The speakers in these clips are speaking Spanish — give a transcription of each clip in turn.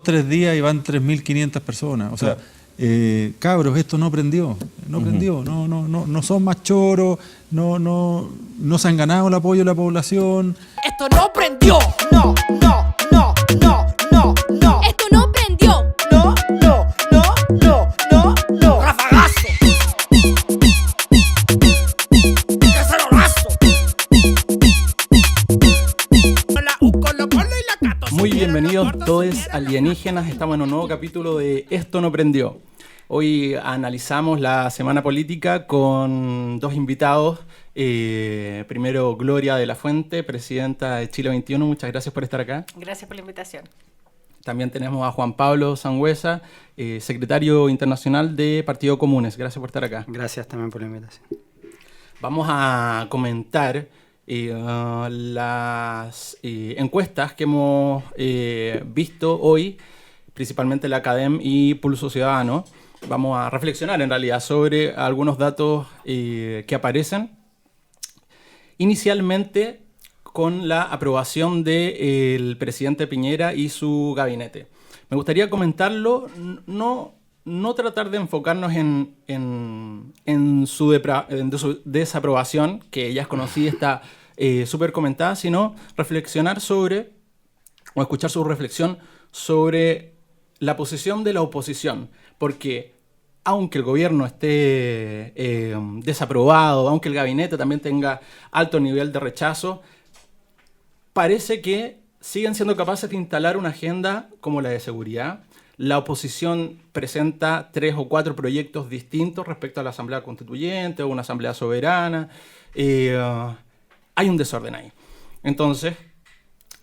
3 días y van 3.500 personas. O sea, cabros, esto no prendió, no son más choros, no se han ganado el apoyo de la población. Esto no prendió, no. Esto no prendió, no. Rafagazo. Cacerolazo. Muy bienvenidos todos alienígenas, estamos en un nuevo capítulo de Esto no prendió. Hoy analizamos la semana política con dos invitados. Primero Gloria de la Fuente, presidenta de Chile 21, muchas gracias por estar acá. Gracias por la invitación. También tenemos a Juan Pablo Sangüesa, secretario internacional de Partido Comunes, gracias por estar acá. Gracias también por la invitación. Vamos a comentar las encuestas que hemos visto hoy, principalmente la Academ y Pulso Ciudadano. Vamos a reflexionar en realidad sobre algunos datos que aparecen. Inicialmente con la aprobación del presidente Piñera y su gabinete. Me gustaría comentarlo, no tratar de enfocarnos en su desaprobación, que ya es conocida, está súper comentada, sino reflexionar sobre, o escuchar su reflexión sobre la posición de la oposición. Porque aunque el gobierno esté desaprobado, aunque el gabinete también tenga alto nivel de rechazo, parece que siguen siendo capaces de instalar una agenda como la de seguridad. La oposición presenta 3 o 4 proyectos distintos respecto a la Asamblea Constituyente o una Asamblea Soberana. Hay un desorden ahí. Entonces,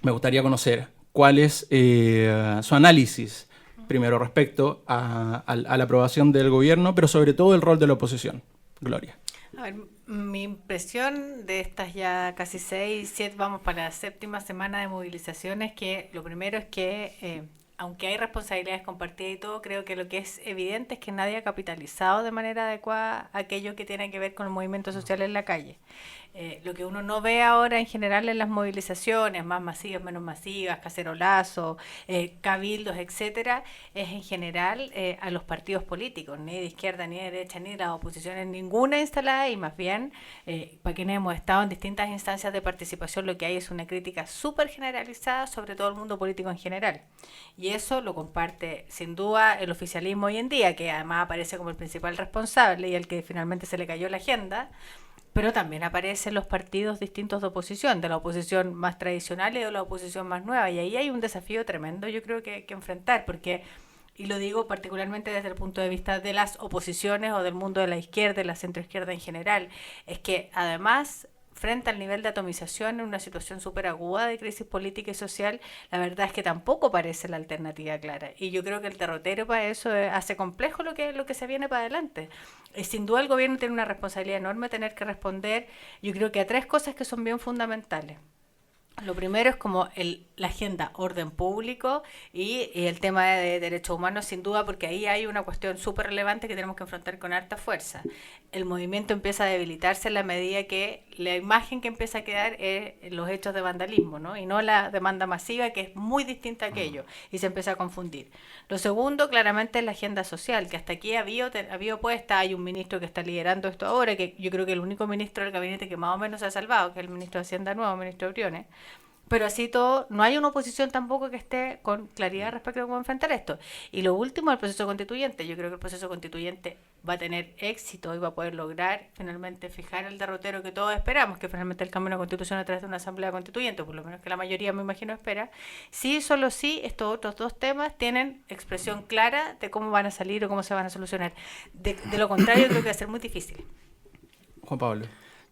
me gustaría conocer cuál es su análisis, primero respecto a la aprobación del gobierno, pero sobre todo el rol de la oposición. Gloria. A ver, mi impresión de estas ya casi 6, 7, vamos para la 7ª semana de movilización es que lo primero es que, aunque hay responsabilidades compartidas y todo, creo que lo que es evidente es que nadie ha capitalizado de manera adecuada aquello que tiene que ver con el movimiento social en la calle. Lo que uno no ve ahora en general en las movilizaciones, más masivas, menos masivas, cacerolazos, cabildos, etcétera, es en general a los partidos políticos, ni de izquierda, ni de derecha, ni de las oposiciones, ninguna instalada, y más bien, para quienes hemos estado en distintas instancias de participación, lo que hay es una crítica súper generalizada sobre todo el mundo político en general. Y eso lo comparte sin duda el oficialismo hoy en día, que además aparece como el principal responsable y el que finalmente se le cayó la agenda. Pero también aparecen los partidos distintos de oposición, de la oposición más tradicional y de la oposición más nueva. Y ahí hay un desafío tremendo, yo creo que enfrentar, porque, y lo digo particularmente desde el punto de vista de las oposiciones o del mundo de la izquierda, de la centroizquierda en general, es que además, frente al nivel de atomización en una situación súper aguda de crisis política y social, la verdad es que tampoco parece la alternativa clara. Y yo creo que el derrotero para eso hace complejo lo que se viene para adelante. Sin duda el gobierno tiene una responsabilidad enorme tener que responder, yo creo que a 3 cosas que son bien fundamentales. Lo primero es como la agenda orden público y el tema de derechos humanos, sin duda, porque ahí hay una cuestión súper relevante que tenemos que enfrentar con harta fuerza. El movimiento empieza a debilitarse en la medida que la imagen que empieza a quedar es los hechos de vandalismo, ¿no? Y no la demanda masiva, que es muy distinta a aquello, y se empieza a confundir. Lo segundo, claramente, es la agenda social, que hasta aquí había puesta. Hay un ministro que está liderando esto ahora, que yo creo que el único ministro del gabinete que más o menos se ha salvado, que es el ministro de Hacienda nuevo, el ministro Briones. Pero así todo, no hay una oposición tampoco que esté con claridad respecto a cómo enfrentar esto. Y lo último, el proceso constituyente. Yo creo que el proceso constituyente va a tener éxito y va a poder lograr finalmente fijar el derrotero que todos esperamos, que finalmente el cambio de una constitución a través de una asamblea constituyente, por lo menos que la mayoría, me imagino, espera. Sí, solo sí, estos otros 2 temas tienen expresión clara de cómo van a salir o cómo se van a solucionar. De lo contrario, creo que va a ser muy difícil. Juan Pablo.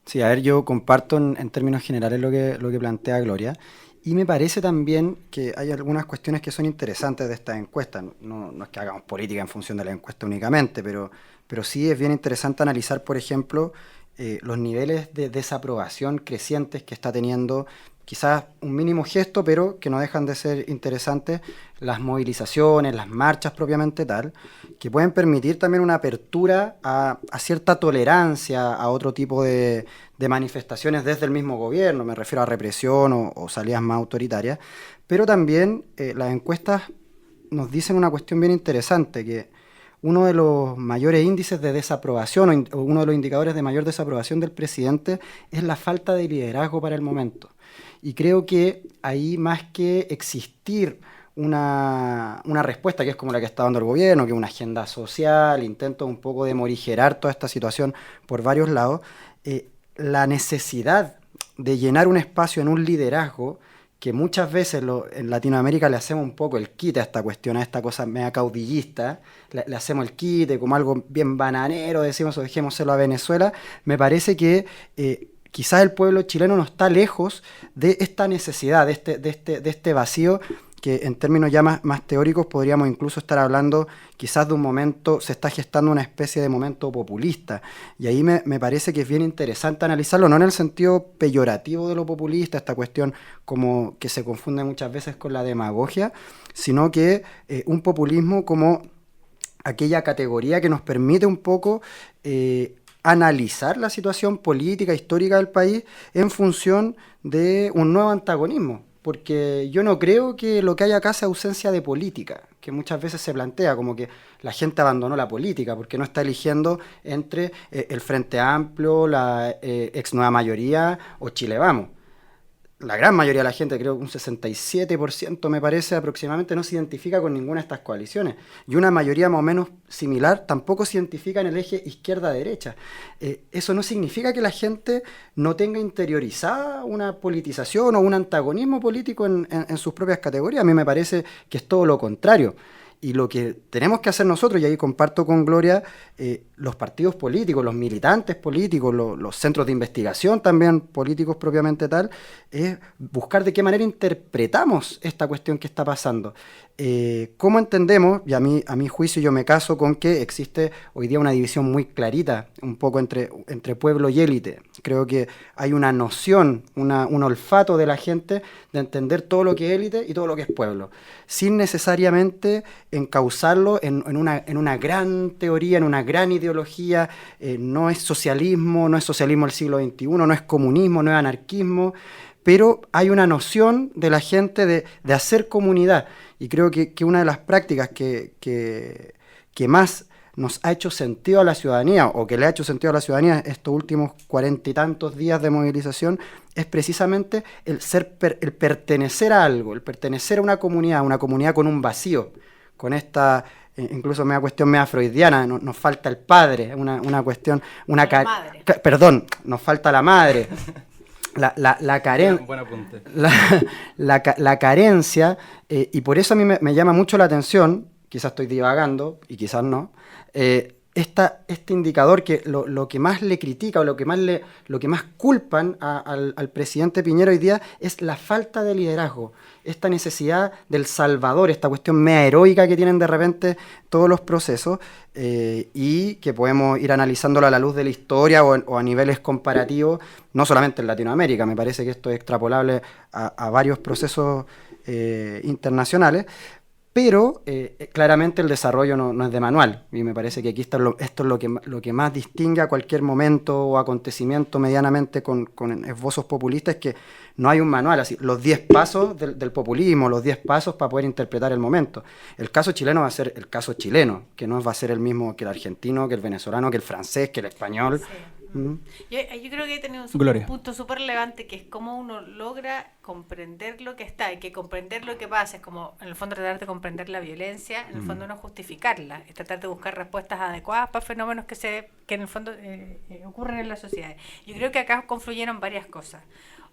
Sí, a ver, yo comparto en términos generales lo que plantea Gloria, y me parece también que hay algunas cuestiones que son interesantes de esta encuesta. No es que hagamos política en función de la encuesta únicamente, pero sí es bien interesante analizar, por ejemplo, los niveles de desaprobación crecientes que está teniendo, quizás un mínimo gesto, pero que no dejan de ser interesantes, las movilizaciones, las marchas propiamente tal, que pueden permitir también una apertura a cierta tolerancia a otro tipo de manifestaciones desde el mismo gobierno, me refiero a represión o salidas más autoritarias, pero también las encuestas nos dicen una cuestión bien interesante, que uno de los mayores índices de desaprobación o uno de los indicadores de mayor desaprobación del presidente es la falta de liderazgo para el momento. Y creo que ahí, más que existir una respuesta que es como la que está dando el gobierno, que es una agenda social, intento un poco de morigerar toda esta situación por varios lados, la necesidad de llenar un espacio en un liderazgo que muchas veces en Latinoamérica le hacemos un poco el quite a esta cuestión, a esta cosa media caudillista, le hacemos el quite como algo bien bananero, decimos, o dejémoselo a Venezuela. Me parece que quizás el pueblo chileno no está lejos de esta necesidad, de este vacío, que en términos ya más teóricos podríamos incluso estar hablando quizás de un momento, se está gestando una especie de momento populista. Y ahí me parece que es bien interesante analizarlo, no en el sentido peyorativo de lo populista, esta cuestión como que se confunde muchas veces con la demagogia, sino que un populismo como aquella categoría que nos permite un poco analizar la situación política, histórica del país en función de un nuevo antagonismo. Porque yo no creo que lo que hay acá sea ausencia de política, que muchas veces se plantea como que la gente abandonó la política porque no está eligiendo entre el Frente Amplio, la ex Nueva Mayoría o Chile Vamos. La gran mayoría de la gente, creo que un 67% me parece aproximadamente, no se identifica con ninguna de estas coaliciones. Y una mayoría más o menos similar tampoco se identifica en el eje izquierda-derecha. Eso no significa que la gente no tenga interiorizada una politización o un antagonismo político en sus propias categorías. A mí me parece que es todo lo contrario. Y lo que tenemos que hacer nosotros, y ahí comparto con Gloria, los partidos políticos, los militantes políticos, los centros de investigación también políticos propiamente tal, es buscar de qué manera interpretamos esta cuestión que está pasando. ¿Cómo entendemos? Y a mi juicio yo me caso con que existe hoy día una división muy clarita, un poco entre pueblo y élite. Creo que hay una noción, un olfato de la gente de entender todo lo que es élite y todo lo que es pueblo, sin necesariamente encauzarlo en una gran teoría, en una gran ideología. No es socialismo del siglo XXI, no es comunismo, no es anarquismo, pero hay una noción de la gente de hacer comunidad. Y creo que una de las prácticas que más nos ha hecho sentido a la ciudadanía, o que le ha hecho sentido a la ciudadanía estos últimos 40 y tantos días de movilización, es precisamente el pertenecer a algo, el pertenecer a una comunidad con un vacío, con esta, incluso una cuestión media freudiana, nos falta el padre, una cuestión, perdón, nos falta la madre. La carencia, y por eso a mí me llama mucho la atención, quizás estoy divagando y quizás no, este indicador que lo que más le critica o lo que más culpan al presidente Piñera hoy día es la falta de liderazgo, esta necesidad del salvador, esta cuestión media heroica que tienen de repente todos los procesos, y que podemos ir analizándolo a la luz de la historia o a niveles comparativos, no solamente en Latinoamérica. Me parece que esto es extrapolable a varios procesos internacionales. Pero claramente el desarrollo no es de manual, y me parece que aquí esto es lo que más distingue a cualquier momento o acontecimiento medianamente con esbozos populistas, es que no hay un manual, así, los 10 pasos del populismo, los 10 pasos para poder interpretar el momento. El caso chileno va a ser el caso chileno, que no va a ser el mismo que el argentino, que el venezolano, que el francés, que el español. Sí. Yo creo que he tenido un punto súper relevante, que es cómo uno logra comprender lo que está, y que comprender lo que pasa es como, en el fondo, tratar de comprender la violencia, en el fondo no justificarla, es tratar de buscar respuestas adecuadas para fenómenos que en el fondo ocurren en la sociedad. Yo creo que acá confluyeron varias cosas.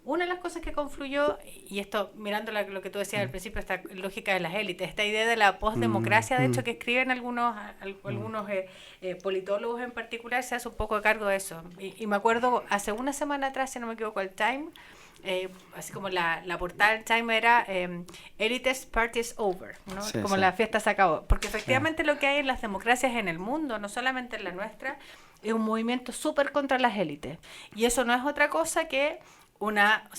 Una de las cosas que confluyó, y esto mirando lo que tú decías al principio, esta lógica de las élites, esta idea de la postdemocracia, de hecho, que escriben algunos politólogos en particular, se hace un poco de cargo de eso. Y me acuerdo, hace una semana atrás, si no me equivoco, el Time, así como la portada del Time era Elites Party is Over, ¿no? Sí, como sí. la fiesta se acabó. Porque efectivamente lo que hay en las democracias en el mundo, no solamente en la nuestra, es un movimiento súper contra las élites. Y eso no es otra cosa que una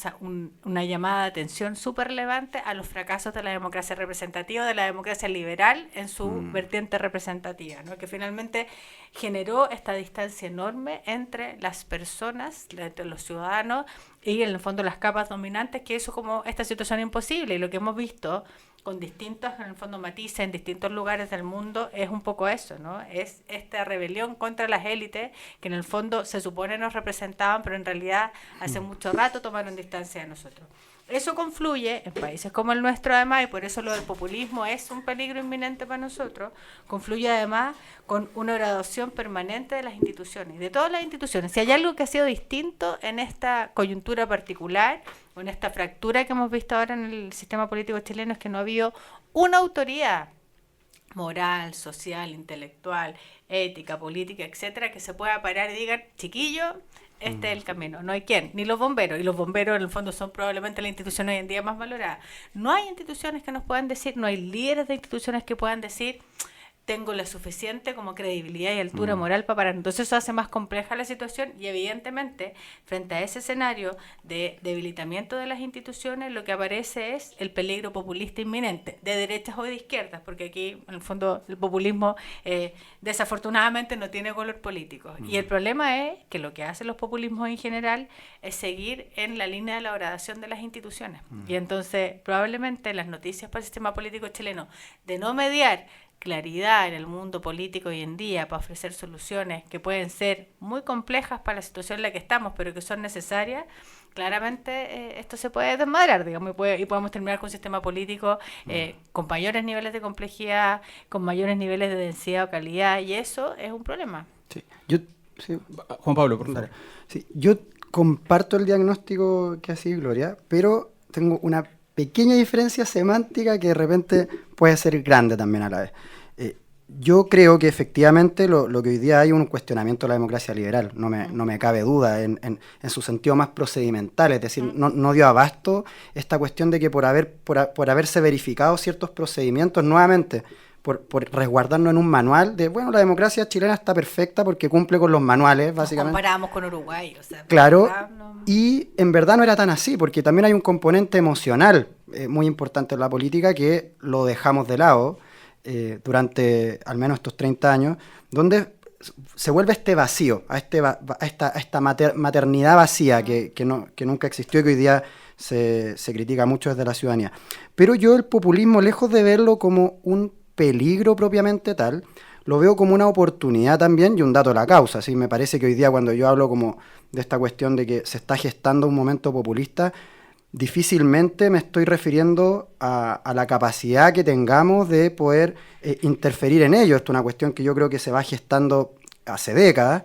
llamada de atención súper relevante a los fracasos de la democracia representativa, de la democracia liberal en su vertiente representativa, ¿no? Que finalmente generó esta distancia enorme entre las personas, entre los ciudadanos y en el fondo las capas dominantes, que hizo como esta situación imposible. Y lo que hemos visto con distintos, en el fondo, matices en distintos lugares del mundo, es un poco eso, ¿no? Es esta rebelión contra las élites que en el fondo se supone nos representaban, pero en realidad hace mucho rato tomaron distancia de nosotros. Eso confluye en países como el nuestro, además, y por eso lo del populismo es un peligro inminente para nosotros, confluye además con una graduación permanente de las instituciones, de todas las instituciones. Si hay algo que ha sido distinto en esta coyuntura particular, o en esta fractura que hemos visto ahora en el sistema político chileno, es que no ha habido una autoridad moral, social, intelectual, ética, política, etcétera, que se pueda parar y digan, chiquillo, este es el camino. No hay quien, ni los bomberos, y los bomberos en el fondo son probablemente la institución hoy en día más valorada. No hay instituciones que nos puedan decir, no hay líderes de instituciones que puedan decir, tengo la suficiente como credibilidad y altura moral para parar. Entonces eso hace más compleja la situación y evidentemente frente a ese escenario de debilitamiento de las instituciones lo que aparece es el peligro populista inminente, de derechas o de izquierdas, porque aquí en el fondo el populismo desafortunadamente no tiene color político. Y el problema es que lo que hacen los populismos en general es seguir en la línea de la degradación de las instituciones. Y entonces probablemente las noticias para el sistema político chileno de no mediar claridad en el mundo político hoy en día para ofrecer soluciones que pueden ser muy complejas para la situación en la que estamos, pero que son necesarias, claramente esto se puede desmadrar, digamos, y podemos terminar con un sistema político con mayores niveles de complejidad, con mayores niveles de densidad o calidad, y eso es un problema. Sí. Juan Pablo, por favor. Sí, yo comparto el diagnóstico que hace Gloria, pero tengo una pequeña diferencia semántica que de repente puede ser grande también a la vez. Yo creo que efectivamente lo que hoy día hay es un cuestionamiento de la democracia liberal, no me cabe duda, en su sentido más procedimental, es decir, no dio abasto esta cuestión de que por haberse verificado ciertos procedimientos nuevamente, por resguardarnos en un manual de, bueno, la democracia chilena está perfecta porque cumple con los manuales, básicamente. Nos comparamos con Uruguay, o sea, claro, no. Y en verdad no era tan así, porque también hay un componente emocional muy importante en la política que lo dejamos de lado durante al menos estos 30 años, donde se vuelve este vacío, a esta maternidad vacía que nunca existió y que hoy día se critica mucho desde la ciudadanía. Pero yo el populismo, lejos de verlo como un peligro propiamente tal, lo veo como una oportunidad también y un dato de la causa. ¿Sí? Me parece que hoy día cuando yo hablo como de esta cuestión de que se está gestando un momento populista, difícilmente me estoy refiriendo a la capacidad que tengamos de poder interferir en ello. Esto es una cuestión que yo creo que se va gestando hace décadas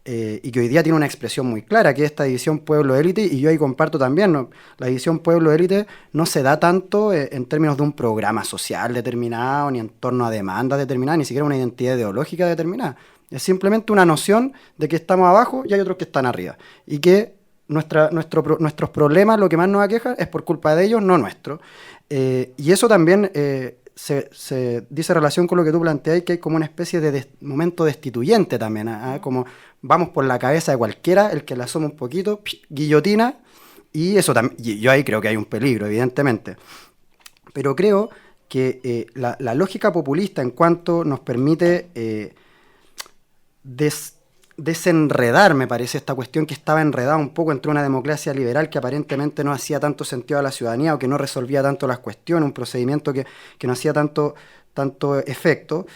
y que hoy día tiene una expresión muy clara, que es esta división pueblo-élite, y yo ahí comparto también, ¿no? La división pueblo-élite no se da tanto en términos de un programa social determinado, ni en torno a demandas determinadas, ni siquiera una identidad ideológica determinada. Es simplemente una noción de que estamos abajo y hay otros que están arriba, y que nuestros problemas, lo que más nos aqueja, es por culpa de ellos, no nuestro. Y eso también se dice en relación con lo que tú planteas, que hay como una especie de momento destituyente también, como vamos por la cabeza de cualquiera, el que la asoma un poquito, guillotina, y eso también, y yo ahí creo que hay un peligro, evidentemente. Pero creo que la lógica populista en cuanto nos permite desenredar, me parece, esta cuestión que estaba enredada un poco entre una democracia liberal que aparentemente no hacía tanto sentido a la ciudadanía o que no resolvía tanto las cuestiones, un procedimiento que no hacía tanto efecto.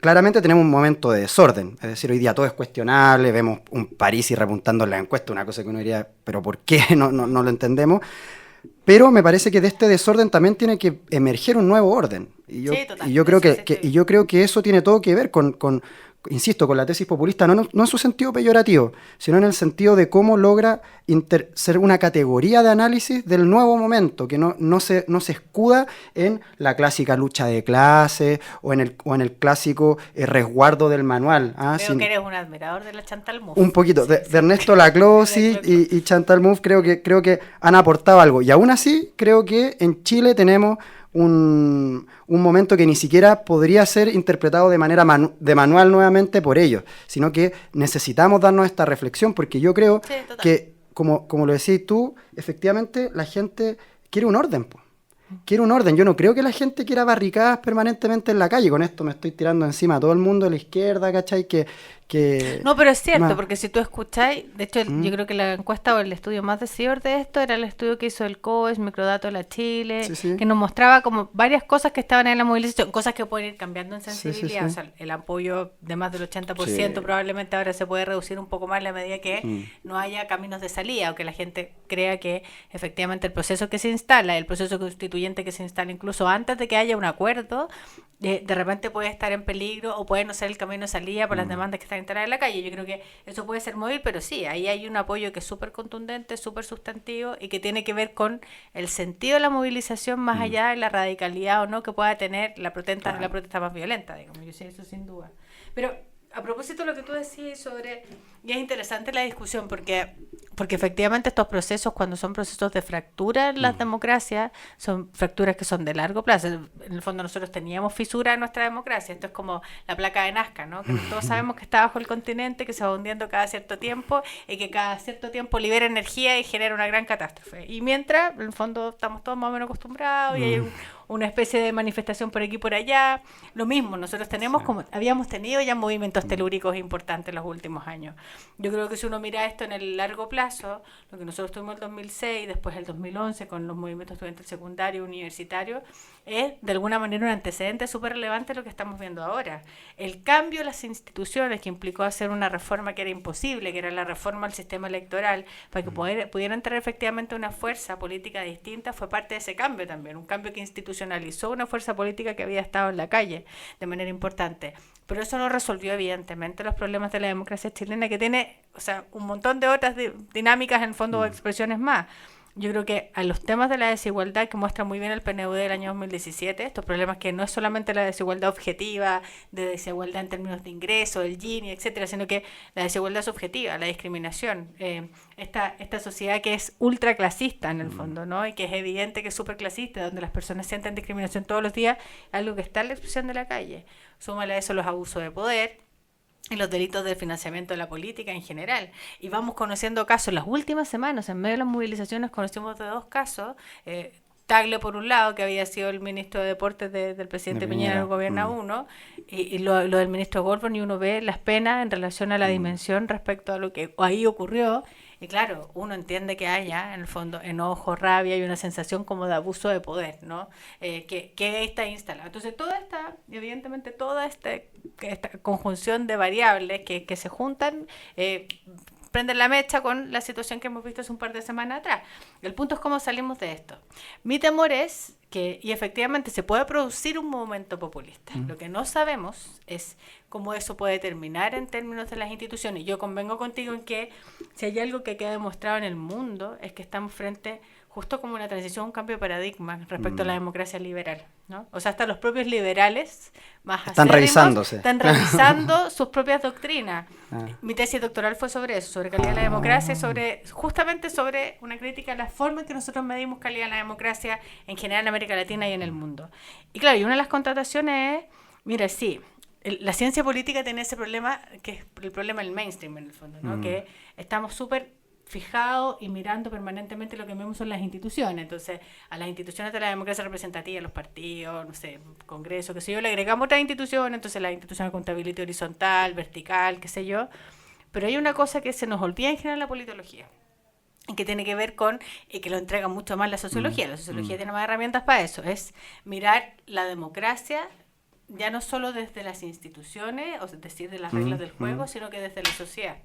Claramente tenemos un momento de desorden, es decir, hoy día todo es cuestionable, vemos un París y repuntando en la encuesta, una cosa que uno diría, pero ¿por qué? No lo entendemos. Pero me parece que de este desorden también tiene que emerger un nuevo orden. Y yo creo que eso tiene todo que ver con insisto, con la tesis populista, no en su sentido peyorativo, sino en el sentido de cómo logra ser una categoría de análisis del nuevo momento, que no se escuda en la clásica lucha de clases o en el clásico resguardo del manual. Creo que eres un admirador de la Chantal Mouffe. Un poquito, de Ernesto Laclau y Chantal Mouffe creo que han aportado algo. Y aún así, creo que en Chile tenemos un momento que ni siquiera podría ser interpretado de manera de manual nuevamente por ellos, sino que necesitamos darnos esta reflexión, porque yo creo que, como lo decís tú, efectivamente la gente quiere un orden, po. Quiere un orden. Yo no creo que la gente quiera barricadas permanentemente en la calle. Con esto me estoy tirando encima a todo el mundo de la izquierda, ¿cachai? Que No, pero es cierto, más- porque si tú escucháis, de hecho, yo creo que la encuesta o el estudio más decidor de esto era el estudio que hizo el COES, Microdato de la Chile, Sí, sí. que nos mostraba como varias cosas que estaban en la movilización, cosas que pueden ir cambiando en Sí, sí, sensibilidad. sí. O sea, el apoyo de más del 80% Sí. probablemente ahora se puede reducir un poco más en la medida que no haya caminos de salida o que la gente crea que efectivamente el proceso que se instala, el proceso constituyente que se instala incluso antes de que haya un acuerdo, de repente puede estar en peligro o puede no ser el camino de salida por las demandas que están instaladas en la calle. Yo creo que eso puede ser móvil, pero sí, ahí hay un apoyo que es súper contundente, súper sustantivo y que tiene que ver con el sentido de la movilización más allá de la radicalidad o no que pueda tener la protesta más violenta, digamos. Yo sé eso sin duda. Pero a propósito de lo que tú decías sobre, y es interesante la discusión porque efectivamente estos procesos, cuando son procesos de fractura en las democracias, son fracturas que son de largo plazo. En el fondo nosotros teníamos fisura en nuestra democracia, esto es como la placa de Nazca, ¿no? Que todos sabemos que está bajo el continente, que se va hundiendo cada cierto tiempo y que cada cierto tiempo libera energía y genera una gran catástrofe. Y mientras, en el fondo, estamos todos más o menos acostumbrados y hay una especie de manifestación por aquí y por allá. Lo mismo, nosotros tenemos como habíamos tenido ya movimientos telúricos importantes en los últimos años. Yo creo que si uno mira esto en el largo plazo, lo que nosotros tuvimos el 2006, después el 2011 con los movimientos estudiantiles secundarios, universitarios, es de alguna manera un antecedente súper relevante de lo que estamos viendo ahora. El cambio de las instituciones que implicó hacer una reforma que era imposible, que era la reforma al sistema electoral, para que pudiera entrar efectivamente una fuerza política distinta, fue parte de ese cambio también, un cambio que institucionalizó una fuerza política que había estado en la calle de manera importante. Pero eso no resolvió evidentemente los problemas de la democracia chilena, que tiene, o sea, un montón de otras dinámicas en el fondo o expresiones más. Yo creo que a los temas de la desigualdad que muestra muy bien el PNUD del año 2017, estos problemas que no es solamente la desigualdad objetiva, de desigualdad en términos de ingreso, el Gini, etcétera, sino que la desigualdad subjetiva, la discriminación, esta sociedad que es ultraclasista en el fondo, ¿no? Y que es evidente que es superclasista, donde las personas sienten discriminación todos los días, algo que está en la expresión de la calle. Súmale a eso los abusos de poder y los delitos del financiamiento de la política en general. Y vamos conociendo casos. En las últimas semanas, en medio de las movilizaciones, conocimos de dos casos. Tagle, por un lado, que había sido el ministro de Deportes del presidente Piñera en el gobierno 1, y lo del ministro Goldberg, y uno ve las penas en relación a la dimensión respecto a lo que ahí ocurrió. Y claro, uno entiende que haya, en el fondo, enojo, rabia y una sensación como de abuso de poder, ¿no? Que está instalado. Entonces, evidentemente, toda esta conjunción de variables que se juntan, prenden la mecha con la situación que hemos visto hace un par de semanas atrás. El punto es cómo salimos de esto. Mi temor es que, y efectivamente se puede producir un movimiento populista. Lo que no sabemos es cómo eso puede terminar en términos de las instituciones. Yo convengo contigo en que si hay algo que queda demostrado en el mundo es que estamos frente justo como una transición, un cambio de paradigma respecto a la democracia liberal, ¿no? O sea, hasta los propios liberales más están revisándose. Están revisando sus propias doctrinas. Mi tesis doctoral fue sobre eso, sobre calidad de la democracia, justamente sobre una crítica a la forma en que nosotros medimos calidad de la democracia en general en América Latina y en el mundo. Y claro, y una de las contrataciones es, mira, sí, la ciencia política tiene ese problema, que es el problema del mainstream en el fondo, ¿no? Que estamos súper fijados y mirando permanentemente lo que vemos son las instituciones. Entonces, a las instituciones de la democracia representativa, los partidos, no sé, Congreso, qué sé yo, le agregamos otras instituciones, entonces las instituciones de contabilidad horizontal, vertical, qué sé yo. Pero hay una cosa que se nos olvida en general en la politología, y que tiene que ver con, y que lo entrega mucho más la sociología. La sociología tiene más herramientas para eso, es mirar la democracia ya no solo desde las instituciones, o es decir, de las reglas del juego, sino que desde la sociedad.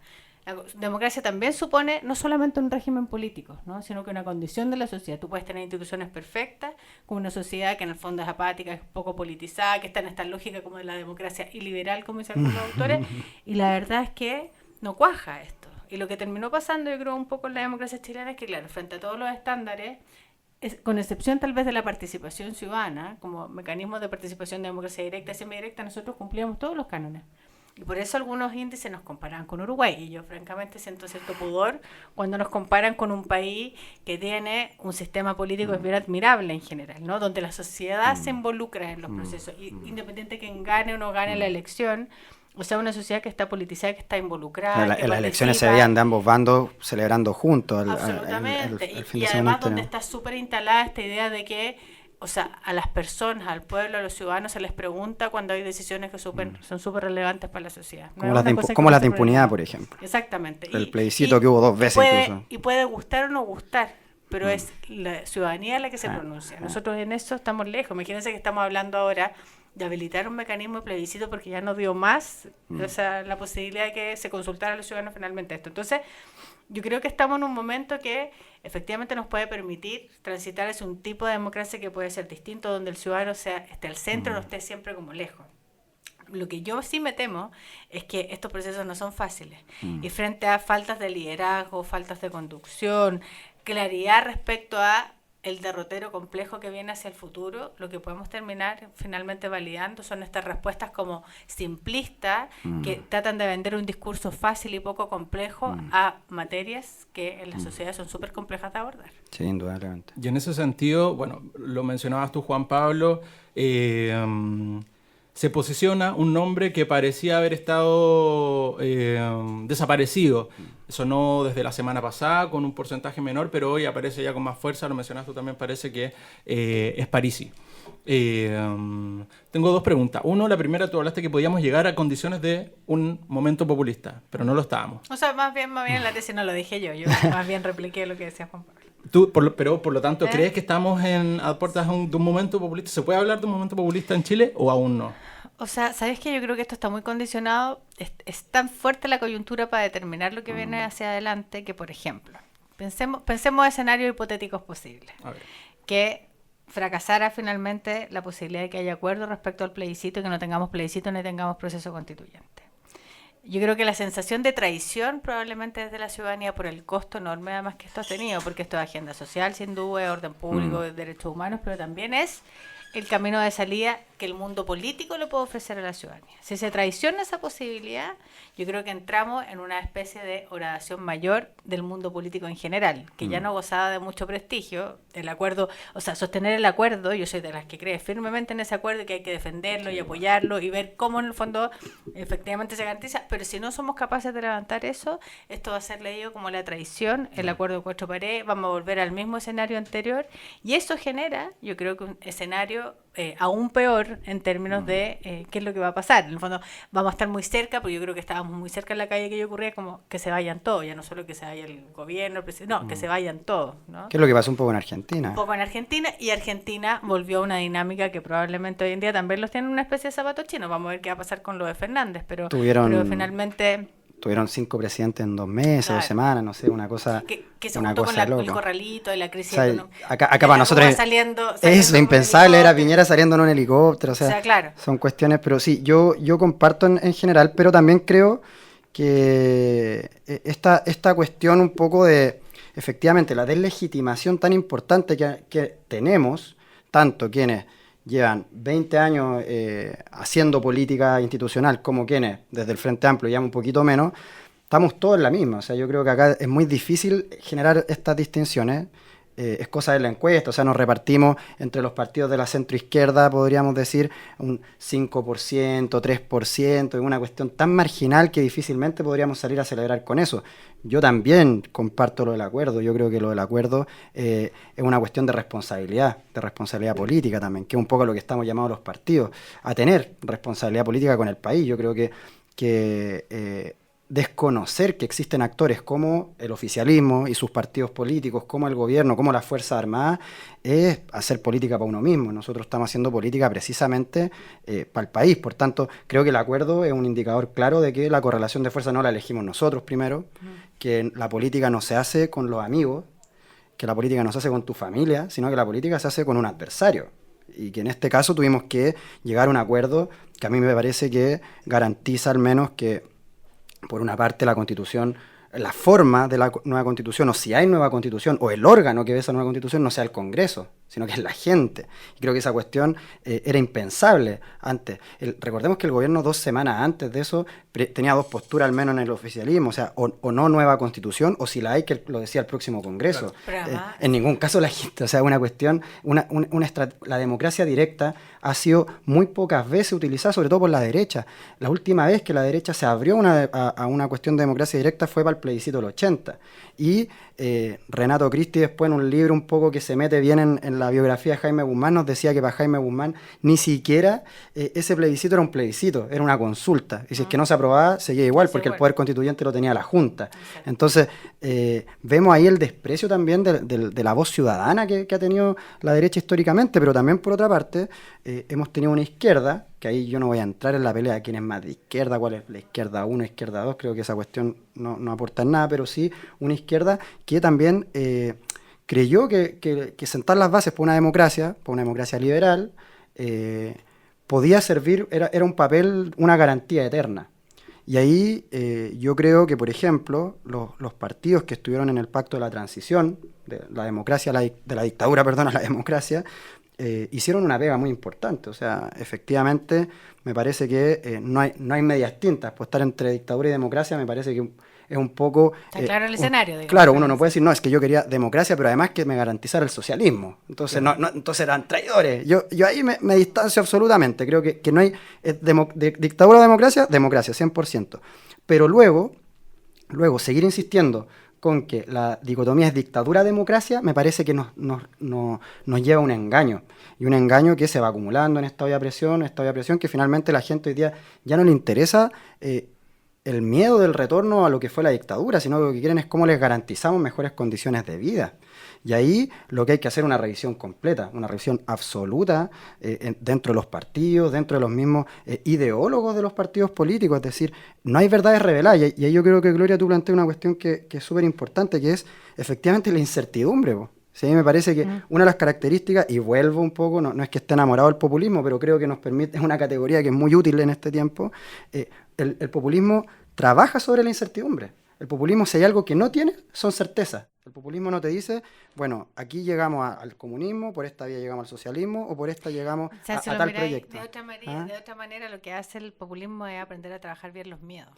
La democracia también supone no solamente un régimen político, ¿no? Sino que una condición de la sociedad. Tú puedes tener instituciones perfectas, con una sociedad que en el fondo es apática, es poco politizada, que está en esta lógica como de la democracia iliberal, como dicen algunos autores, y la verdad es que no cuaja esto. Y lo que terminó pasando, yo creo, un poco en la democracia chilena es que, claro, frente a todos los estándares, con excepción tal vez de la participación ciudadana, como mecanismo de participación de democracia directa y semidirecta, nosotros cumplíamos todos los cánones. Y por eso algunos índices nos comparan con Uruguay. Y yo francamente siento cierto pudor cuando nos comparan con un país que tiene un sistema político que es bien admirable en general, ¿no? Donde la sociedad se involucra en los procesos. Y independiente de quien gane o no gane la elección, o sea, una sociedad que está politizada, que está involucrada. En las elecciones se veían de ambos bandos celebrando juntos. Absolutamente. El fin y de además semana donde está súper instalada esta idea de que o sea, a las personas, al pueblo, a los ciudadanos se les pregunta cuando hay decisiones que son súper relevantes para la sociedad. No Como es las de, una cosa que como las de pase por impunidad, el- por ejemplo. Exactamente. El plebiscito que hubo 2 veces incluso. Y puede gustar o no gustar, pero es la ciudadanía la que se pronuncia. Nosotros en eso estamos lejos. Imagínense que estamos hablando ahora de habilitar un mecanismo de plebiscito porque ya no dio más, o sea, la posibilidad de que se consultara a los ciudadanos finalmente esto. Entonces, yo creo que estamos en un momento que efectivamente nos puede permitir transitar hacia un tipo de democracia que puede ser distinto, donde el ciudadano esté al centro, no esté siempre como lejos. Lo que yo sí me temo es que estos procesos no son fáciles. Y frente a faltas de liderazgo, faltas de conducción, claridad respecto a el derrotero complejo que viene hacia el futuro, lo que podemos terminar finalmente validando son estas respuestas como simplistas que tratan de vender un discurso fácil y poco complejo a materias que en la sociedad son súper complejas de abordar. Sí, indudablemente. Y en ese sentido, bueno, lo mencionabas tú, Juan Pablo, se posiciona un nombre que parecía haber estado desaparecido. Sonó desde la semana pasada con un porcentaje menor, pero hoy aparece ya con más fuerza. Lo mencionaste tú también, parece que es Parisi. Tengo 2 preguntas. Uno, la primera, tú hablaste que podíamos llegar a condiciones de un momento populista, pero no lo estábamos. O sea, más bien en la tesis no lo dije yo más bien repliqué lo que decía Juan Pablo. Tú, pero por lo tanto, ¿crees que estamos a puertas de un momento populista? ¿Se puede hablar de un momento populista en Chile o aún no? O sea, ¿sabes qué? Yo creo que esto está muy condicionado. Es tan fuerte la coyuntura para determinar lo que viene hacia adelante que, por ejemplo, pensemos escenarios hipotéticos posibles. A ver. Que fracasara finalmente la posibilidad de que haya acuerdo respecto al plebiscito y que no tengamos plebiscito ni tengamos proceso constituyente. Yo creo que la sensación de traición probablemente desde la ciudadanía por el costo enorme además que esto ha tenido, porque esto es agenda social sin duda, es orden público, de derechos humanos, pero también es el camino de salida que el mundo político le puede ofrecer a la ciudadanía. Si se traiciona esa posibilidad, yo creo que entramos en una especie de horadación mayor del mundo político en general, que ya no gozaba de mucho prestigio. El acuerdo, o sea, sostener el acuerdo, yo soy de las que cree firmemente en ese acuerdo y que hay que defenderlo y apoyarlo y ver cómo en el fondo efectivamente se garantiza, pero si no somos capaces de levantar eso, esto va a ser leído como la traición, el acuerdo de 4 paredes, vamos a volver al mismo escenario anterior y eso genera, yo creo que un escenario aún peor en términos de qué es lo que va a pasar. En el fondo vamos a estar muy cerca, porque yo creo que estábamos muy cerca en la calle que yo ocurría, como que se vayan todos, ya no solo que se vaya el gobierno, el presidente, no, que se vayan todos, ¿no? ¿Qué es lo que pasó un poco en Argentina? Un poco en Argentina, y Argentina volvió a una dinámica que probablemente hoy en día también los tienen una especie de zapato chino. Vamos a ver qué va a pasar con lo de Fernández, pero finalmente... Tuvieron 5 presidentes en 2 meses, Claro. 2 semanas, no sé, una cosa. Que se una juntó cosa con el loca. corralito de la crisis. O sea, económica. acá Y para la nosotros Cuba saliendo es con un impensable, era helicóptero. Piñera saliendo en un helicóptero, o sea, claro. son cuestiones, pero sí, yo comparto en general, pero también creo que esta cuestión un poco de, efectivamente, la deslegitimación tan importante que tenemos, tanto quienes llevan 20 años haciendo política institucional como quienes desde el Frente Amplio llevan un poquito menos, estamos todos en la misma. O sea, yo creo que acá es muy difícil generar estas distinciones. Es cosa de la encuesta, o sea, nos repartimos entre los partidos de la centroizquierda, podríamos decir, un 5%, 3%, es una cuestión tan marginal que difícilmente podríamos salir a celebrar con eso. Yo también comparto lo del acuerdo, yo creo que lo del acuerdo es una cuestión de responsabilidad política también, que es un poco lo que estamos llamados los partidos, a tener responsabilidad política con el país. Yo creo que desconocer que existen actores como el oficialismo y sus partidos políticos, como el gobierno, como las Fuerzas Armadas, es hacer política para uno mismo. Nosotros estamos haciendo política precisamente para el país. Por tanto, creo que el acuerdo es un indicador claro de que la correlación de fuerza no la elegimos nosotros primero, que la política no se hace con los amigos, que la política no se hace con tu familia, sino que la política se hace con un adversario. Y que en este caso tuvimos que llegar a un acuerdo que a mí me parece que garantiza al menos que, por una parte, la Constitución, la forma de la nueva Constitución, o si hay nueva Constitución, o el órgano que ve esa nueva Constitución, no sea el Congreso, sino que es la gente. Y creo que esa cuestión era impensable antes. Recordemos que el gobierno 2 semanas antes de eso tenía 2 posturas al menos en el oficialismo, o sea, o no nueva Constitución, o si la hay, que lo decía el próximo Congreso. Claro. En ningún caso la gente, o sea, una cuestión, la democracia directa ha sido muy pocas veces utilizada, sobre todo por la derecha. La última vez que la derecha se abrió a una cuestión de democracia directa fue para el plebiscito del 80. Y Renato Cristi después en un libro un poco que se mete bien en en la biografía de Jaime Guzmán nos decía que para Jaime Guzmán ni siquiera ese plebiscito era un plebiscito, era una consulta. Y si es que no se aprobaba, seguía igual, porque el poder constituyente lo tenía la Junta. Entonces, vemos ahí el desprecio también de la voz ciudadana que ha tenido la derecha históricamente, pero también, por otra parte, hemos tenido una izquierda, que ahí yo no voy a entrar en la pelea de quién es más de izquierda, cuál es la izquierda 1, izquierda 2, creo que esa cuestión no aporta en nada, pero sí una izquierda que también creyó que sentar las bases por una democracia liberal, podía servir, era un papel, una garantía eterna. Y ahí yo creo que, por ejemplo, los partidos que estuvieron en el pacto de la transición, de la democracia, de la dictadura, perdón, a la democracia, hicieron una pega muy importante. O sea, efectivamente, me parece que no hay medias tintas. Pues estar entre dictadura y democracia me parece que es un poco... Está claro el escenario. Digamos. Claro, uno no puede decir, no, es que yo quería democracia, pero además que me garantizara el socialismo. Entonces, entonces eran traidores. Yo ahí me distancio absolutamente. Creo que no hay dictadura o democracia, 100%. Pero luego, seguir insistiendo con que la dicotomía es dictadura-democracia, me parece que nos lleva a un engaño. Y un engaño que se va acumulando en esta olla de presión, que finalmente la gente hoy día ya no le interesa el miedo del retorno a lo que fue la dictadura, sino que lo que quieren es cómo les garantizamos mejores condiciones de vida. Y ahí lo que hay que hacer es una revisión completa, una revisión absoluta dentro de los partidos, dentro de los mismos ideólogos de los partidos políticos. Es decir, no hay verdades reveladas. Y ahí yo creo que, Gloria, tú planteas una cuestión que es súper importante, que es efectivamente la incertidumbre. Sí, me parece que una de las características, y vuelvo un poco, no es que esté enamorado del populismo, pero creo que nos permite, es una categoría que es muy útil en este tiempo, el populismo trabaja sobre la incertidumbre. El populismo, si hay algo que no tiene, son certezas. El populismo no te dice, bueno, aquí llegamos al comunismo, por esta vía llegamos al socialismo, o por esta llegamos a tal proyecto. De otra manera, lo que hace el populismo es aprender a trabajar bien los miedos.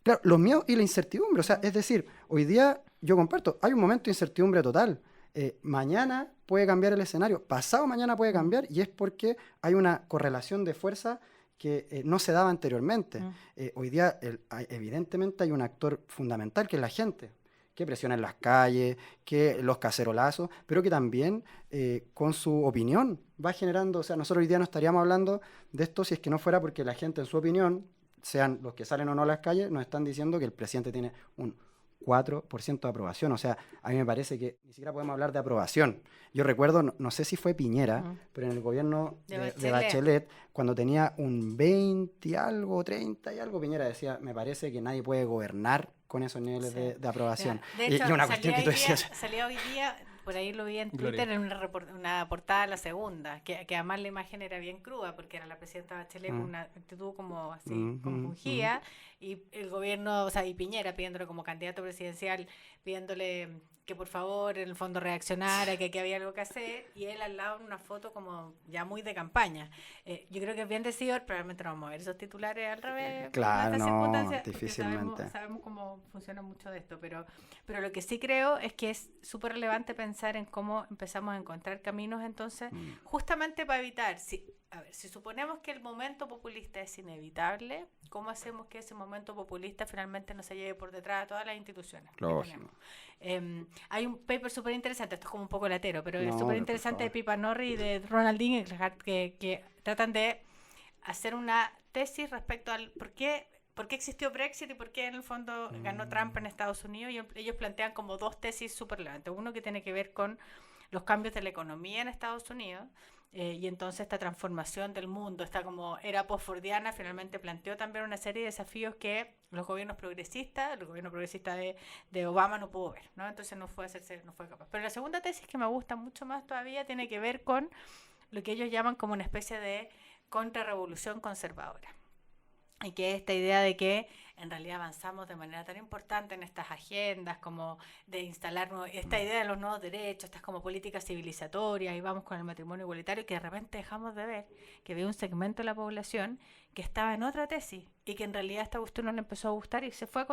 Claro, los miedos y la incertidumbre. O sea, es decir, hoy día, yo comparto, hay un momento de incertidumbre total. Mañana puede cambiar el escenario, pasado mañana puede cambiar, y es porque hay una correlación de fuerza que no se daba anteriormente. Hoy día, evidentemente, hay un actor fundamental que es la gente, que presiona en las calles, que los cacerolazos, pero que también con su opinión va generando. O sea, nosotros hoy día no estaríamos hablando de esto si es que no fuera porque la gente, en su opinión, sean los que salen o no a las calles, nos están diciendo que el presidente tiene un 4% de aprobación. O sea, a mí me parece que ni siquiera podemos hablar de aprobación. Yo recuerdo, no sé si fue Piñera, pero en el gobierno de Bachelet, cuando tenía un 20 y algo, 30 y algo, Piñera decía, me parece que nadie puede gobernar con esos niveles de aprobación. De hecho, y una cuestión que tú decías... Salía hoy día, por ahí lo vi en Twitter, en una portada de La Segunda, que además la imagen era bien cruda, porque era la presidenta Bachelet con una actitud como así, compungida, y el gobierno, o sea, y Piñera pidiéndole como candidato presidencial, pidiéndole que por favor en el fondo reaccionara, que aquí había algo que hacer, y él al lado en una foto como ya muy de campaña. Yo creo que es bien decidor, probablemente no vamos a ver esos titulares al revés. Claro, no, difícilmente. Sabemos cómo funciona mucho de esto, pero lo que sí creo es que es súper relevante pensar en cómo empezamos a encontrar caminos entonces, justamente para evitar, si suponemos que el momento populista es inevitable, ¿cómo hacemos que ese momento populista finalmente no se lleve por detrás de todas las instituciones? Hay un paper súper interesante, esto es como un poco latero, pero es súper interesante de Pippa Norrie y de Ronald Inglehart que tratan de hacer una tesis respecto al por qué existió Brexit y por qué en el fondo ganó Trump en Estados Unidos, y ellos plantean como dos tesis súper relevantes. Uno que tiene que ver con los cambios de la economía en Estados Unidos, y entonces esta transformación del mundo, esta como era postfordiana, finalmente planteó también una serie de desafíos que el gobierno progresista de Obama no pudo ver, ¿no? Entonces no fue capaz. Pero la segunda tesis, que me gusta mucho más todavía, tiene que ver con lo que ellos llaman como una especie de contrarrevolución conservadora. Y que esta idea de que en realidad avanzamos de manera tan importante en estas agendas, como de instalar esta idea de los nuevos derechos, estas como políticas civilizatorias, y vamos con el matrimonio igualitario, que de repente dejamos de ver que había un segmento de la población que estaba en otra tesis, y que en realidad esta cuestión no le empezó a gustar y se fue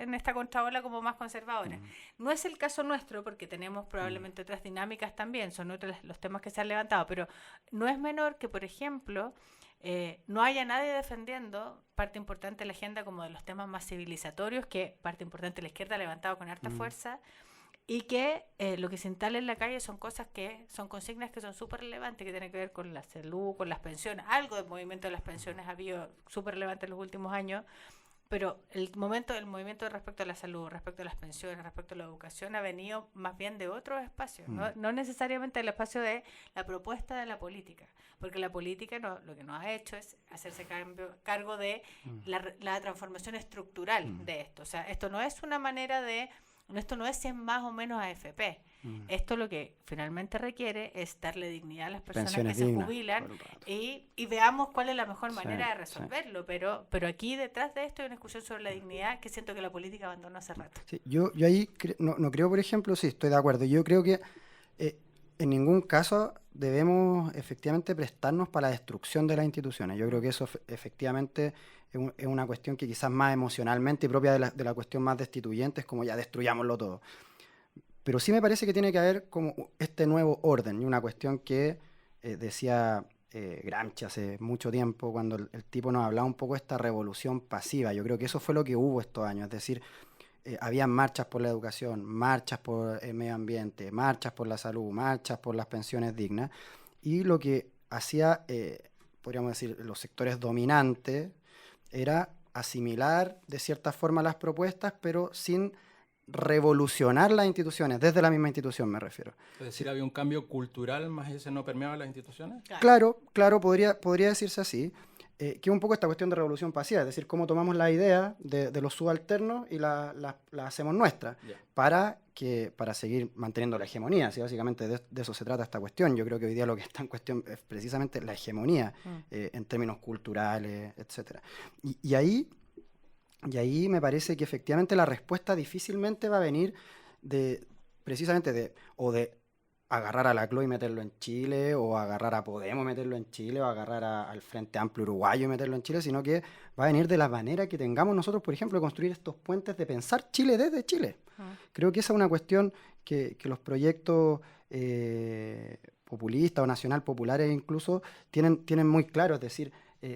en esta contraola como más conservadora. No es el caso nuestro, porque tenemos probablemente otras dinámicas también, son otros los temas que se han levantado, pero no es menor que, por ejemplo, no haya nadie defendiendo parte importante de la agenda como de los temas más civilizatorios, que parte importante de la izquierda ha levantado con harta fuerza, y que lo que se instala en la calle son cosas que son consignas que son súper relevantes, que tienen que ver con la salud, con las pensiones. Algo del movimiento de las pensiones ha habido súper relevante en los últimos años, pero el movimiento respecto a la salud, respecto a las pensiones, respecto a la educación ha venido más bien de otros espacios, no necesariamente del espacio de la propuesta de la política, porque la política lo que nos ha hecho es hacerse cargo de la transformación estructural de esto. O sea, esto no es una manera de... Esto no es si es más o menos AFP. Esto lo que finalmente requiere es darle dignidad a las personas Pensiones que dignas, se jubilan por un rato. y veamos cuál es la mejor Sí, manera de sí. resolverlo. Pero aquí detrás de esto hay una discusión sobre la dignidad que siento que la política abandonó hace rato. Sí, yo ahí no creo, por ejemplo, sí, estoy de acuerdo. Yo creo que en ningún caso debemos efectivamente prestarnos para la destrucción de las instituciones. Yo creo que eso efectivamente es una cuestión que quizás más emocionalmente y propia de la cuestión más destituyente, es como ya destruyámoslo todo. Pero sí me parece que tiene que haber como este nuevo orden y una cuestión que decía Gramsci hace mucho tiempo, cuando el tipo nos hablaba un poco de esta revolución pasiva. Yo creo que eso fue lo que hubo estos años, es decir, habían marchas por la educación, marchas por el medio ambiente, marchas por la salud, marchas por las pensiones dignas, y lo que hacía, podríamos decir, los sectores dominantes era asimilar de cierta forma las propuestas, pero sin revolucionar las instituciones, desde la misma institución me refiero. Es decir, había un cambio cultural, más ese no permeaba las instituciones. Claro, podría decirse así, que es un poco esta cuestión de revolución pasiva, es decir, cómo tomamos la idea de los subalternos y la hacemos nuestra, Ya. para seguir manteniendo la hegemonía, ¿sí? Básicamente de eso se trata esta cuestión. Yo creo que hoy día lo que está en cuestión es precisamente la hegemonía, en términos culturales, etcétera. Y ahí me parece que efectivamente la respuesta difícilmente va a venir precisamente de agarrar a la CLO y meterlo en Chile, o agarrar a Podemos y meterlo en Chile, o agarrar al Frente Amplio Uruguayo y meterlo en Chile, sino que va a venir de la manera que tengamos nosotros, por ejemplo, de construir estos puentes, de pensar Chile desde Chile. Creo que esa es una cuestión que los proyectos populistas o nacional populares incluso tienen muy claro, es decir,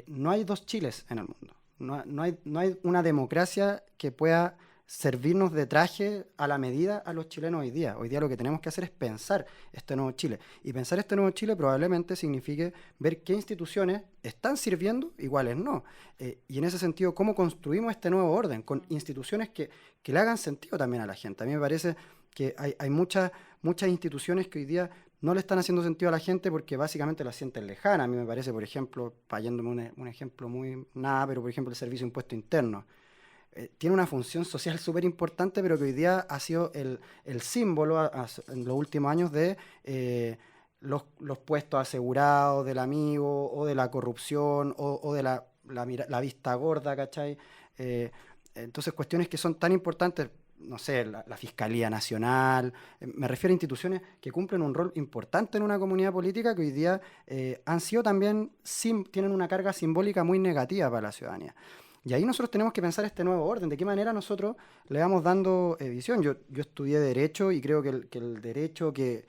no hay dos Chiles en el mundo. No hay una democracia que pueda servirnos de traje a la medida a los chilenos hoy día. Hoy día lo que tenemos que hacer es pensar este nuevo Chile. Y pensar este nuevo Chile probablemente signifique ver qué instituciones están sirviendo y cuáles no. Y en ese sentido, cómo construimos este nuevo orden, con instituciones que le hagan sentido también a la gente. A mí me parece que hay muchas instituciones que hoy día no le están haciendo sentido a la gente porque básicamente las sienten lejanas. A mí me parece, por ejemplo, yéndome un ejemplo muy nada, pero por ejemplo el Servicio de Impuesto Interno. Tiene una función social súper importante, pero que hoy día ha sido el símbolo en los últimos años de los puestos asegurados del amigo, o de la corrupción, o de la vista gorda, ¿cachai? Entonces, cuestiones que son tan importantes, no sé, la Fiscalía Nacional, me refiero a instituciones que cumplen un rol importante en una comunidad política que hoy día han sido también, tienen una carga simbólica muy negativa para la ciudadanía. Y ahí nosotros tenemos que pensar este nuevo orden, de qué manera nosotros le vamos dando visión. Yo estudié Derecho y creo que el derecho que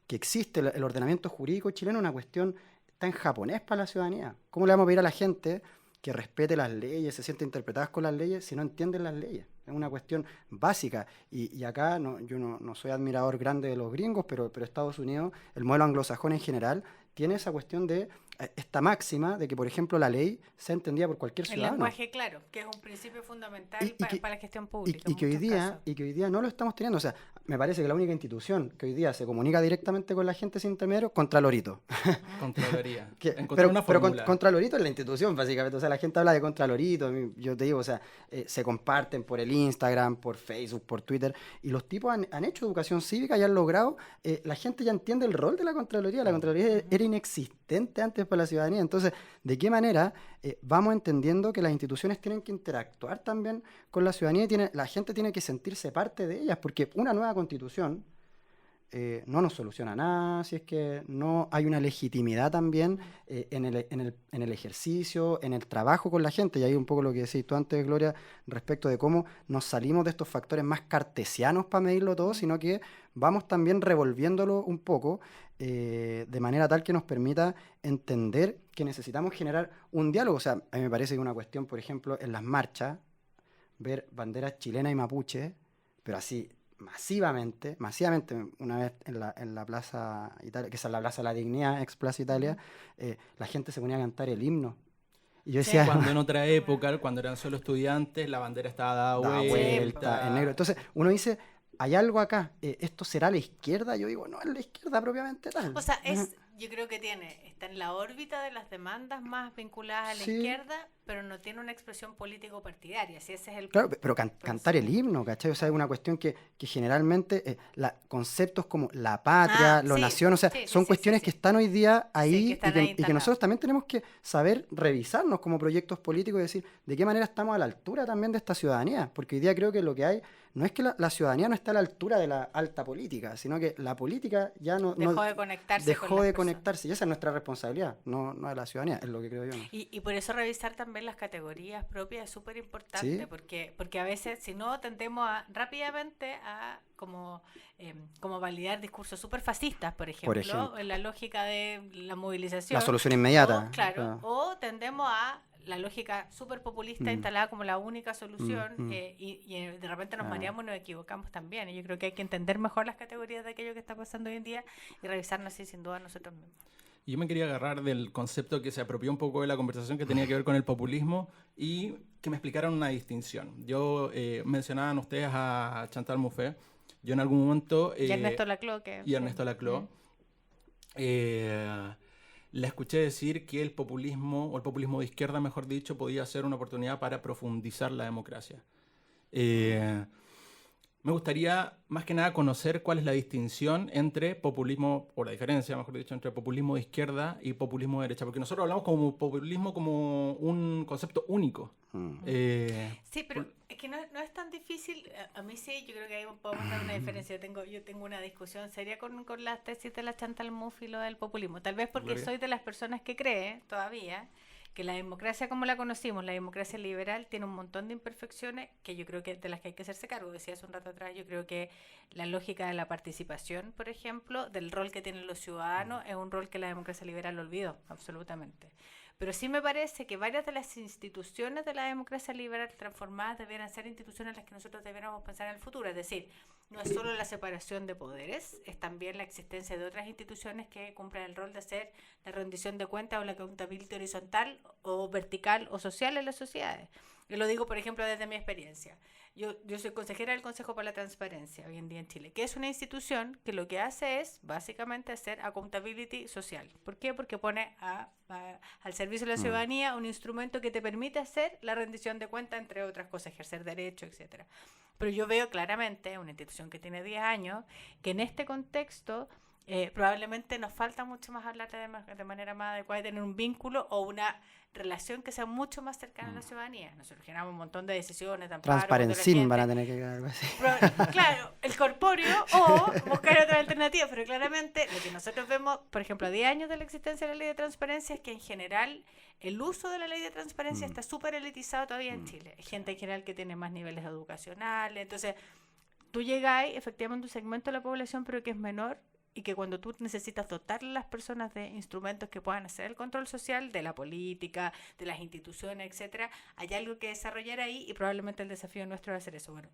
existe, el ordenamiento jurídico chileno, es una cuestión está en japonés para la ciudadanía. ¿Cómo le vamos a pedir a la gente que respete las leyes, se siente interpretadas con las leyes, si no entienden las leyes? Es una cuestión básica. Y acá yo no soy admirador grande de los gringos, pero Estados Unidos, el modelo anglosajón en general, tiene esa cuestión de esta máxima de que, por ejemplo, la ley sea entendida por cualquier El ciudadano. lenguaje claro, que es un principio fundamental para la gestión pública. Y que hoy día no lo estamos teniendo. O sea, me parece que la única institución que hoy día se comunica directamente con la gente sin intermediarios, Contralorito. Contraloría. Pero Contralorito es la institución, básicamente. O sea, la gente habla de Contralorito. Yo te digo, o sea, se comparten por el Instagram, por Facebook, por Twitter. Y los tipos han hecho educación cívica y han logrado. La gente ya entiende el rol de la Contraloría. La Contraloría era inexistente antes para la ciudadanía. Entonces, ¿de qué manera vamos entendiendo que las instituciones tienen que interactuar también con la ciudadanía y la gente tiene que sentirse parte de ellas? Porque una nueva constitución no nos soluciona nada si es que no hay una legitimidad también en el ejercicio, en el trabajo con la gente. Y ahí un poco lo que decís tú antes, Gloria, respecto de cómo nos salimos de estos factores más cartesianos para medirlo todo, sino que vamos también revolviéndolo un poco de manera tal que nos permita entender que necesitamos generar un diálogo. O sea, a mí me parece que una cuestión, por ejemplo, en las marchas, ver banderas chilenas y mapuche, pero así masivamente, una vez en la Plaza Italia, que es la Plaza de la Dignidad, ex Plaza Italia, la gente se ponía a cantar el himno. Y yo decía, Cuando en otra época, cuando eran solo estudiantes, la bandera estaba dada da vuelta. vuelta en negro. Entonces uno dice, hay algo acá, ¿esto será la izquierda? Yo digo, no es la izquierda propiamente tal. O sea, yo creo que está en la órbita de las demandas más vinculadas a la Sí. izquierda, pero no tiene una expresión político-partidaria. Si ese es el Claro, pero cantar el himno, ¿cachai? O sea, es una cuestión que generalmente conceptos como la patria, la sí, nación, o sea, sí, sí, son sí, cuestiones sí, que sí. están hoy día Sí, ahí, que están y que ahí nosotros instaladas. también tenemos que saber revisarnos como proyectos políticos y decir de qué manera estamos a la altura también de esta ciudadanía. Porque hoy día creo que lo que hay no es que la ciudadanía no está a la altura de la alta política, sino que la política ya Dejó de conectarse con dejó las de personas. conectarse. Y esa es nuestra responsabilidad, no de la ciudadanía, es lo que creo yo, ¿no? Y por eso revisar también las categorías propias es súper importante, Sí. porque a veces, si no, tendemos rápidamente a como validar discursos súper fascistas, por ejemplo, en la lógica de la movilización. La solución inmediata. O, claro, Claro. o tendemos a la lógica súper populista instalada como la única solución y de repente nos mareamos y nos equivocamos también. Y yo creo que hay que entender mejor las categorías de aquello que está pasando hoy en día y revisarnos así sin duda nosotros mismos. Y yo me quería agarrar del concepto que se apropió un poco de la conversación que tenía que ver con el populismo y que me explicaran una distinción. Yo mencionaban ustedes a Chantal Mouffe. Yo en algún momento... Y Ernesto Laclau. Y Ernesto Laclau. La escuché decir que el populismo, o el populismo de izquierda, mejor dicho, podía ser una oportunidad para profundizar la democracia. Me gustaría, más que nada, conocer cuál es la distinción entre populismo, o la diferencia, mejor dicho, entre populismo de izquierda y populismo de derecha, porque nosotros hablamos como populismo como un concepto único. Sí, pero es que no es tan difícil. A mí sí, yo creo que ahí podemos dar una diferencia. Yo tengo una discusión seria con las tesis de la Chantal Mouffe y lo del populismo. Tal vez porque Gloria. soy de las personas que cree todavía que la democracia como la conocimos, la democracia liberal, tiene un montón de imperfecciones que yo creo que de las que hay que hacerse cargo. Decía hace un rato atrás, yo creo que la lógica de la participación, por ejemplo, del rol que tienen los ciudadanos, es un rol que la democracia liberal olvidó, absolutamente. Pero sí me parece que varias de las instituciones de la democracia liberal transformadas debieran ser instituciones en las que nosotros debiéramos pensar en el futuro. Es decir, no es solo la separación de poderes, es también la existencia de otras instituciones que cumplen el rol de hacer la rendición de cuentas o la accountability horizontal o vertical o social en las sociedades. Yo lo digo, por ejemplo, desde mi experiencia. Yo soy consejera del Consejo para la Transparencia hoy en día en Chile, que es una institución que lo que hace es básicamente hacer accountability social. ¿Por qué? Porque pone al servicio de la ciudadanía un instrumento que te permite hacer la rendición de cuentas, entre otras cosas, ejercer derecho, etcétera. Pero yo veo claramente una institución que tiene 10 años, que en este contexto probablemente nos falta mucho más hablar de manera más adecuada y tener un vínculo o una relación que sea mucho más cercana a la ciudadanía. Nosotros generamos un montón de decisiones, de amparo, Transparencín van a tener que quedar algo así. Claro, el corpóreo o buscar otra alternativa, pero claramente lo que nosotros vemos, por ejemplo, a 10 años de la existencia de la ley de transparencia es que en general el uso de la ley de transparencia está súper elitizado todavía en Chile. Hay gente en general que tiene más niveles educacionales, entonces tú llegas efectivamente a un segmento de la población pero que es menor y que cuando tú necesitas dotar a las personas de instrumentos que puedan hacer el control social de la política, de las instituciones, etcétera, hay algo que desarrollar ahí y probablemente el desafío nuestro va a ser eso. Bueno,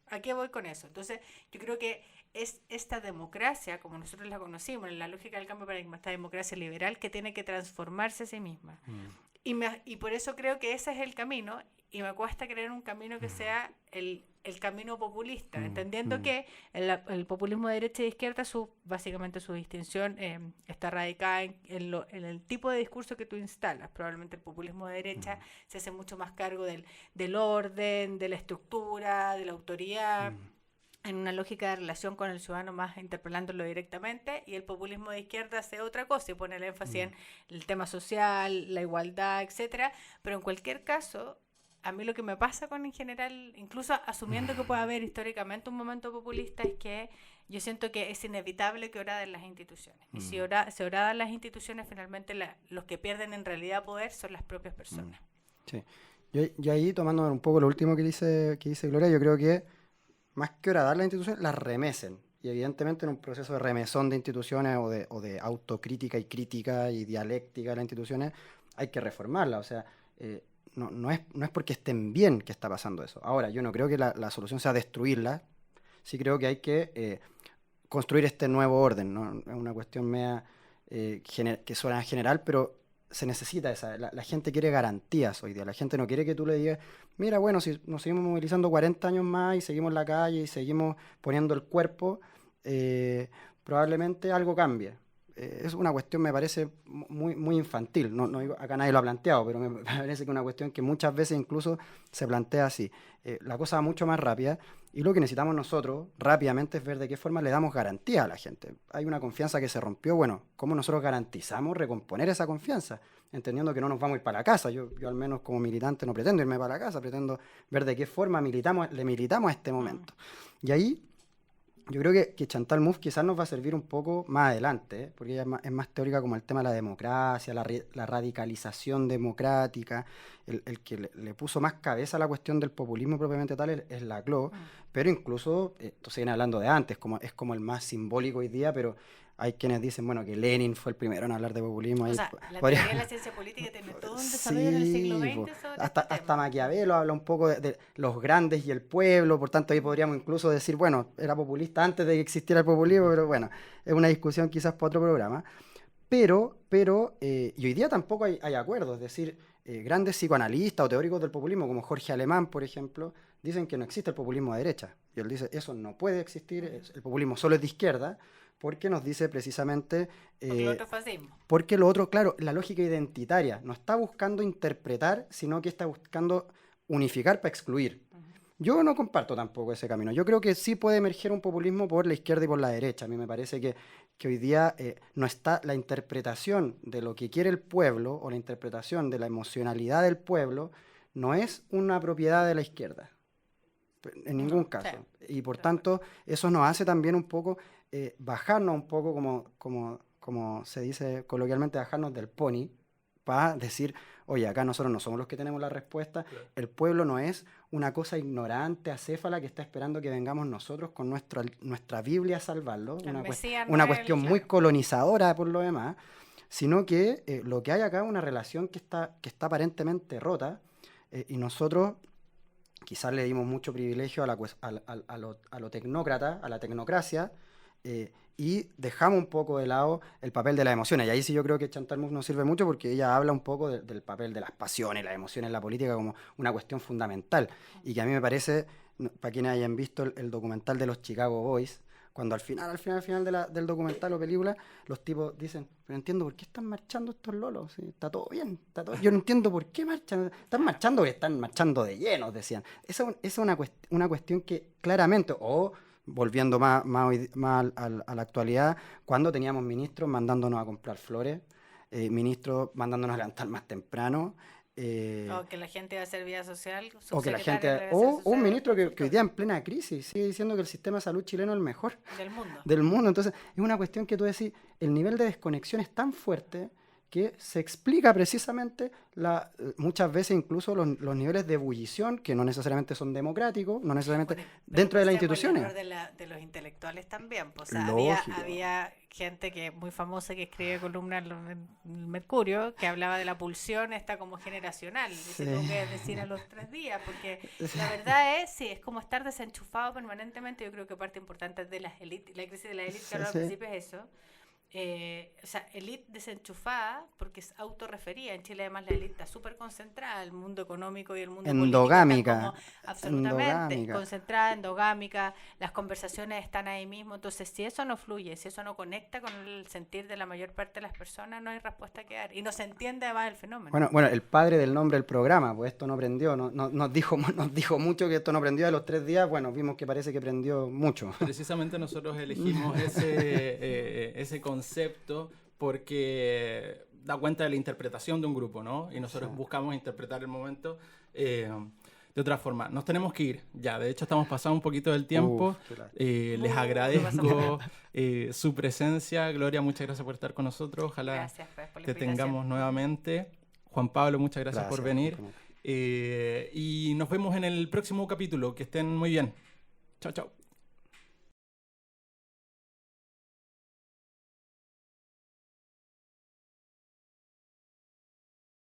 ¿a qué voy con eso? Entonces, yo creo que es esta democracia, como nosotros la conocimos, en la lógica del cambio de paradigma, esta democracia liberal que tiene que transformarse a sí misma. Y por eso creo que ese es el camino, y me cuesta creer un camino que sea el camino populista, entendiendo que el populismo de derecha y de izquierda, básicamente su distinción está radicada en el tipo de discurso que tú instalas. Probablemente el populismo de derecha se hace mucho más cargo del orden, de la estructura, de la autoridad, en una lógica de relación con el ciudadano más interpelándolo directamente, y el populismo de izquierda hace otra cosa y pone el énfasis en el tema social, la igualdad, etcétera. Pero en cualquier caso, a mí lo que me pasa en general, incluso asumiendo que puede haber históricamente un momento populista, es que yo siento que es inevitable que oraden las instituciones. Y si se oradan las instituciones, finalmente los que pierden en realidad poder son las propias personas. Sí. Yo ahí, tomando un poco lo último que dice Gloria, yo creo que más que horadar las instituciones, las remecen. Y evidentemente en un proceso de remesón de instituciones o de autocrítica y crítica y dialéctica de las instituciones, hay que reformarlas. O sea, no es porque estén bien que está pasando eso. Ahora, yo no creo que la solución sea destruirlas, sí creo que hay que construir este nuevo orden, ¿no? Es una cuestión media que suena general, pero se necesita esa. La gente quiere garantías hoy día. La gente no quiere que tú le digas, mira, bueno, si nos seguimos movilizando 40 años más y seguimos en la calle y seguimos poniendo el cuerpo, probablemente algo cambie. Es una cuestión, me parece, muy infantil. No digo, acá nadie lo ha planteado, pero me parece que es una cuestión que muchas veces incluso se plantea así. La cosa va mucho más rápida y lo que necesitamos nosotros rápidamente es ver de qué forma le damos garantía a la gente. Hay una confianza que se rompió. Bueno, ¿cómo nosotros garantizamos recomponer esa confianza? Entendiendo que no nos vamos a ir para la casa. Yo al menos como militante no pretendo irme para la casa, pretendo ver de qué forma le militamos a este momento. Y ahí yo creo que Chantal Mouffe quizás nos va a servir un poco más adelante, porque ella es más teórica como el tema de la democracia, la radicalización democrática, el que le puso más cabeza a la cuestión del populismo propiamente tal es Laclau, pero incluso, esto se viene hablando de antes, es como el más simbólico hoy día, pero hay quienes dicen, bueno, que Lenin fue el primero en hablar de populismo. O sea, la teoría de la ciencia política tiene todo un desarrollo en el siglo XX sobre hasta Maquiavelo habla un poco de los grandes y el pueblo, por tanto ahí podríamos incluso decir, bueno, era populista antes de que existiera el populismo, pero bueno, es una discusión quizás para otro programa. Pero y hoy día tampoco hay acuerdos, es decir, grandes psicoanalistas o teóricos del populismo, como Jorge Alemán, por ejemplo, dicen que no existe el populismo de derecha. Y él dice, eso no puede existir, el populismo solo es de izquierda, porque nos dice precisamente... porque lo otro es fascismo. Porque lo otro, claro, la lógica identitaria, no está buscando interpretar, sino que está buscando unificar para excluir. Yo no comparto tampoco ese camino. Yo creo que sí puede emerger un populismo por la izquierda y por la derecha. A mí me parece que hoy día no está la interpretación de lo que quiere el pueblo o la interpretación de la emocionalidad del pueblo, no es una propiedad de la izquierda. En ningún caso. Sí. Y por tanto, eso nos hace también un poco bajarnos un poco, como se dice coloquialmente, bajarnos del pony, para decir, oye, acá nosotros no somos los que tenemos la respuesta, claro. El pueblo no es una cosa ignorante, acéfala, que está esperando que vengamos nosotros con nuestra Biblia a salvarlo, una cuestión muy colonizadora por lo demás, sino que lo que hay acá es una relación que está aparentemente rota, y nosotros quizás le dimos mucho privilegio a lo tecnócrata, a la tecnocracia, y dejamos un poco de lado el papel de las emociones. Y ahí sí yo creo que Chantal Mouffe nos sirve mucho porque ella habla un poco del papel de las pasiones, las emociones en la política como una cuestión fundamental. Y que a mí me parece, para quienes hayan visto el documental de los Chicago Boys, cuando al final del documental o película, los tipos dicen, pero entiendo por qué están marchando estos lolos, ¿sí? Está todo bien, yo no entiendo por qué marchan, están marchando porque están marchando de llenos, decían. Esa es una cuestión que claramente, volviendo más a la actualidad, cuando teníamos ministros mandándonos a comprar flores, ministros mandándonos a levantar más temprano, o que la gente va a hacer vida social, o que la gente, un ministro que hoy día en plena crisis sigue diciendo que el sistema de salud chileno es el mejor del mundo. Entonces es una cuestión que tú decís, el nivel de desconexión es tan fuerte que se explica precisamente muchas veces incluso los niveles de ebullición, que no necesariamente son democráticos, no necesariamente dentro de las instituciones. De los intelectuales también. Pues, o sea, había gente que muy famosa que escribe columnas en el Mercurio, que hablaba de la pulsión esta como generacional, y se tuvo que decir a los 3 días, porque la verdad es como estar desenchufado permanentemente. Yo creo que parte importante de las élites, la crisis de la élite que hablaba al principio es eso. O sea, élite desenchufada porque es autorreferida. En Chile además la élite está súper concentrada, el mundo económico y el mundo endogámica, político está como absolutamente concentrada, endogámica, las conversaciones están ahí mismo. Entonces, si eso no fluye, si eso no conecta con el sentir de la mayor parte de las personas, no hay respuesta que dar y no se entiende además el fenómeno. Bueno, el padre del nombre del programa, pues esto no prendió, nos dijo mucho que esto no prendió. A los 3 días, bueno, vimos que parece que prendió mucho. Precisamente nosotros elegimos ese concepto porque da cuenta de la interpretación de un grupo, ¿no? Y nosotros buscamos interpretar el momento de otra forma. Nos tenemos que ir ya, de hecho estamos pasando un poquito del tiempo. Les agradezco su presencia. Gloria, muchas gracias por estar con nosotros. Ojalá te tengamos nuevamente. Juan Pablo, muchas gracias por venir. Y nos vemos en el próximo capítulo. Que estén muy bien. Chao, chao.